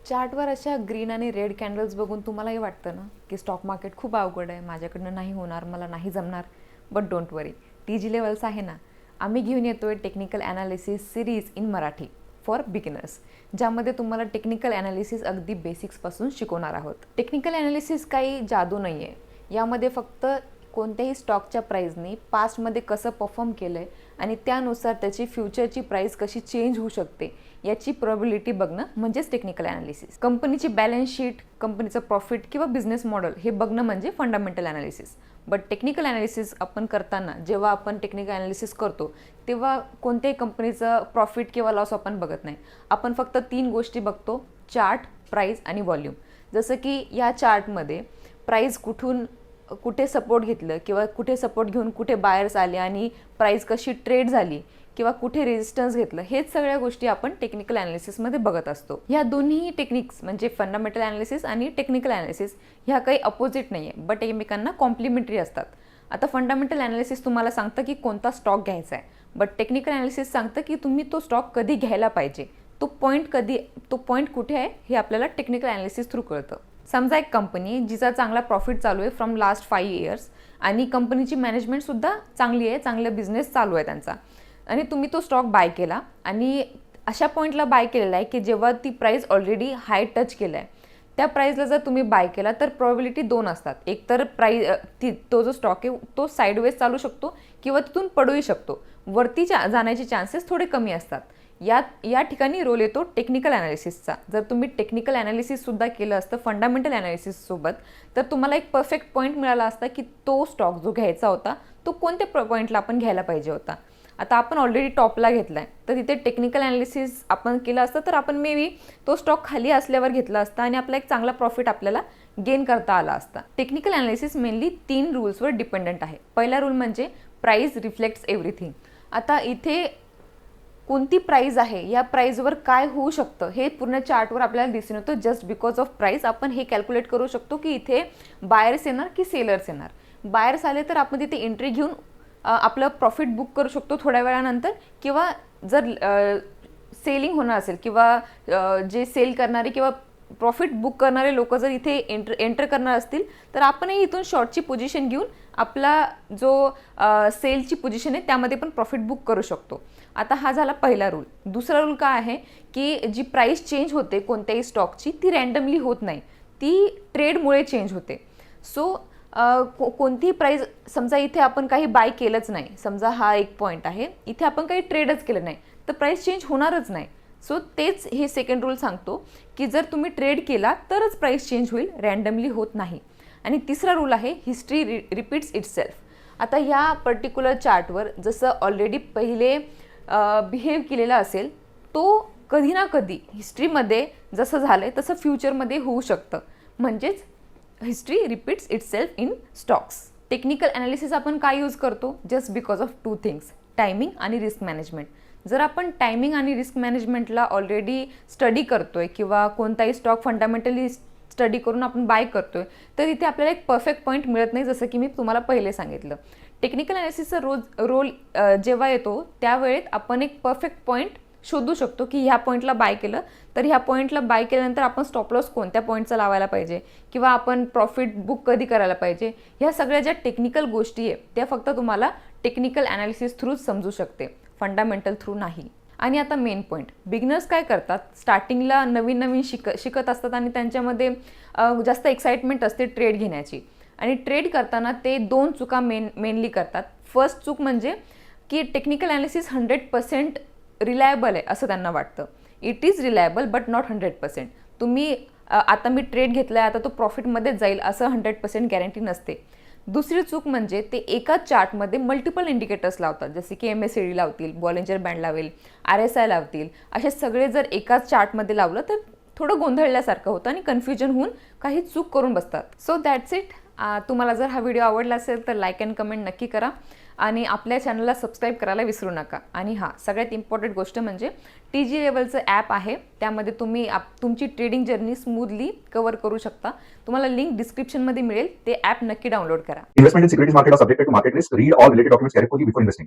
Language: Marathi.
चार्टवर अशा ग्रीन आणि रेड कॅन्डल्स बघून तुम्हालाही वाटतं ना की स्टॉक मार्केट खूप अवघड आहे, माझ्याकडनं नाही होणार, मला नाही जमणार. But don't worry, T G levels आहे ना, आम्ही घेऊन येतो आहे technical analysis series in Marathi for beginners, ज्यामध्ये तुम्हाला टेक्निकल ॲनालिसिस अगदी बेसिक्सपासून शिकवणार आहोत. टेक्निकल ॲनालिसिस काही जादू नाही आहे, यामध्ये फक्त कोणत्याही स्टॉकच्या प्राईजनी पास्टमध्ये कसं परफॉर्म केलं आहे आणि त्यानुसार त्याची फ्युचरची प्राईस कशी चेंज होऊ शकते याची प्रोबॅबिलिटी बघणं म्हणजेच टेक्निकल ॲनालिसिस. कंपनीची बॅलन्स शीट, कंपनीचं प्रॉफिट किंवा बिझनेस मॉडेल हे बघणं म्हणजे fundamental analysis. But technical analysis आपण करताना, जेव्हा आपण टेक्निकल ॲनालिसिस करतो तेव्हा कोणत्याही कंपनीचं प्रॉफिट किंवा लॉस आपण बघत नाही. आपण फक्त 3 गोष्टी बघतो: चार्ट, प्राईस आणि व्हॉल्यूम. जसं की या चार्टमध्ये प्राईस कुठे सपोर्ट घेतलं किंवा कुठे सपोर्ट घेऊन कुठे बायर्स आले आणि प्राईस कशी ट्रेड झाली किंवा कुठे रेजिस्टन्स घेतलं, हेच सगळ्या गोष्टी आपण टेक्निकल ॲनालिसिसमध्ये बघत असतो. ह्या दोन्ही टेक्निक्स म्हणजे फंडामेंटल ॲनालिसिस आणि टेक्निकल ॲनालिसिस ह्या काही अपोजिट नाही आहे, बट एकमेकांना कॉम्प्लिमेंटरी असतात. आता फंडामेंटल ॲनालिसिस तुम्हाला सांगतं की कोणता स्टॉक घ्यायचा आहे, बट टेक्निकल ॲनालिसिस सांगतं की तुम्ही तो स्टॉक कधी घ्यायला पाहिजे, तो पॉईंट कुठे आहे हे आपल्याला टेक्निकल ॲनालिसिस थ्रू कळतं. समजा एक कंपनी जिचा चांगला प्रॉफिट चालू आहे फ्रॉम लास्ट 5 इयर्स आणि कंपनीची मॅनेजमेंटसुद्धा चांगली आहे, चांगलं बिझनेस चालू आहे त्यांचा, आणि तुम्ही तो स्टॉक बाय केला आणि अशा पॉईंटला बाय केलेला आहे की जेव्हा ती प्राईस ऑलरेडी हाय टच केलं आहे. त्या प्राईसला जर तुम्ही बाय केला तर प्रोबॅबिलिटी 2 असतात. एक तर तो जो स्टॉक आहे तो साईडवेज चालू शकतो किंवा तिथून पडूही शकतो, वरती जाण्याचे चान्सेस थोडे कमी असतात. या ठिकाणी रोल येतो टेक्निकल ॲनालिसिसचा. जर तुम्ही टेक्निकल ॲनालिसिससुद्धा केलं असतं फंडामेंटल ॲनालिसिससोबत, तर तुम्हाला एक परफेक्ट पॉईंट मिळाला असता की तो स्टॉक जो घ्यायचा होता तो कोणत्या पॉईंटला आपण घ्यायला पाहिजे होता. आता आपण ऑलरेडी टॉपला घेतला आहे, तर तिथे टेक्निकल ॲनालिसिस आपण केलं असतं तर आपण मे बी तो स्टॉक खाली असल्यावर घेतला असता आणि आपला एक चांगला प्रॉफिट आपल्याला गेन करता आला असता. टेक्निकल ॲनालिसिस मेनली 3 रूल्सवर डिपेंडंट आहे. पहिला रूल म्हणजे प्राईस रिफ्लेक्ट्स एव्हरीथिंग. आता इथे कोणती प्राईज आहे, या प्राईजवर काय होऊ शकतं हे पूर्ण चार्टवर आपल्याला दिसून येतं. जस्ट बिकॉज ऑफ प्राईस आपण हे कॅल्क्युलेट करू शकतो की इथे बायर्स येणार की सेलर्स येणार. बायर्स आले तर आपण तिथे एंट्री घेऊन आपलं प्रॉफिट बुक करू शकतो थोड्या वेळानंतर, किंवा जर सेलिंग होणार असेल किंवा जे सेल करणारे किंवा प्रॉफिट बुक करणारे लोक जर इथे एंटर करणार असतील तर आपणही इथून शॉर्टची पोझिशन घेऊन आपला जो सेलची पोझिशन आहे त्यामध्ये पण प्रॉफिट बुक करू शकतो. आता हा झाला पहिला रूल. दुसरा रूल काय आहे की जी प्राईस चेंज होते कोणत्याही स्टॉकची ती रँडमली होत नाही, ती ट्रेडमुळे चेंज होते. सो कोणतीही प्राईस, समजा इथे आपण काही बाय केलंच नाही, समजा हा एक पॉईंट आहे, इथे आपण काही ट्रेडच केलं नाही तर प्राईस चेंज होणारच नाही. सो तेच हे सेकंड रूल सांगतो की जर तुम्ही ट्रेड केला तरच प्राईस चेंज होईल, रँडमली होत नाही. आणि तिसरा रूल आहे हिस्ट्री रिपीट्स इटसेल्फ. आता ह्या पर्टिक्युलर चार्टवर जसं ऑलरेडी पहिले बिहेव केलेला असेल तो कधी ना कधी हिस्ट्रीमध्ये जसं झालं आहे तसं फ्युचरमध्ये होऊ शकतं, म्हणजेच history repeats itself in stocks. Technical analysis आपण काय यूज करतो? Just because of 2 things: timing आणि रिस्क मॅनेजमेंट. जर आपण टायमिंग आणि रिस्क मॅनेजमेंटला ऑलरेडी स्टडी करतोय किंवा कोणताही स्टॉक फंडामेंटली स्टडी करून आपण बाय करतोय तर इथे आपल्याला एक परफेक्ट पॉईंट मिळत नाही, जसं की मी तुम्हाला पहिले सांगितलं. टेक्निकल ॲनालिसिसचा रोल जेव्हा येतो त्यावेळेत आपण एक परफेक्ट पॉईंट शोधू शकतो की ह्या पॉईंटला बाय केलं तर ह्या पॉईंटला बाय केल्यानंतर आपण स्टॉप लॉस कोणत्या पॉईंटचा लावायला पाहिजे किंवा आपण प्रॉफिट बुक कधी करायला पाहिजे. ह्या सगळ्या ज्या टेक्निकल गोष्टी आहे त्या फक्त तुम्हाला टेक्निकल ॲनालिसिस थ्रूच समजू शकते, फंडामेंटल थ्रू नाही. आणि आता मेन पॉईंट, बिगिनर्स काय करतात, स्टार्टिंगला नवीन शिकत असतात आणि त्यांच्यामध्ये जास्त एक्साइटमेंट असते ट्रेड घेण्याची, आणि ट्रेड करताना ते 2 चुका मेनली करतात. फर्स्ट चूक म्हणजे की टेक्निकल ॲनालिसिस 100% रिलायबल आहे असं त्यांना वाटतं. It is reliable but not 100%. तुम्ही आता मी ट्रेड घेतला आहे, आता तो प्रॉफिटमध्येच जाईल असं 100% गॅरंटी नसते. दुसरी चूक म्हणजे ते एकाच चार्टमध्ये मल्टिपल इंडिकेटर्स लावतात, जसे की MACD लावतील, बॉलिंजर बँड लावेल, RSI लावतील. असे सगळे जर एकाच चार्टमध्ये लावलं तर थोडं गोंधळल्यासारखं होतं आणि कन्फ्युजन होऊन काही चूक करून बसतात. So that's it. तुम्हाला जर हा व्हिडिओ आवडला असेल तर लाईक अँड कमेंट नक्की करा आणि आपल्या चॅनलला सबस्क्राईब करायला विसरू नका. आणि सगळ्यात इम्पॉर्टंट गोष्ट म्हणजे टी जी लेवलचं ॲप आहे, त्यामध्ये तुम्ही तुमची ट्रेडिंग जर्नी स्मूथली कव्हर करू शकता. तुम्हाला लिंक डिस्क्रिप्शनमध्ये मिळेल, ते ॲप नक्की डाउनलोड करा. Investment in securities market are subjected to market risk. Read all related documents carefully before investing.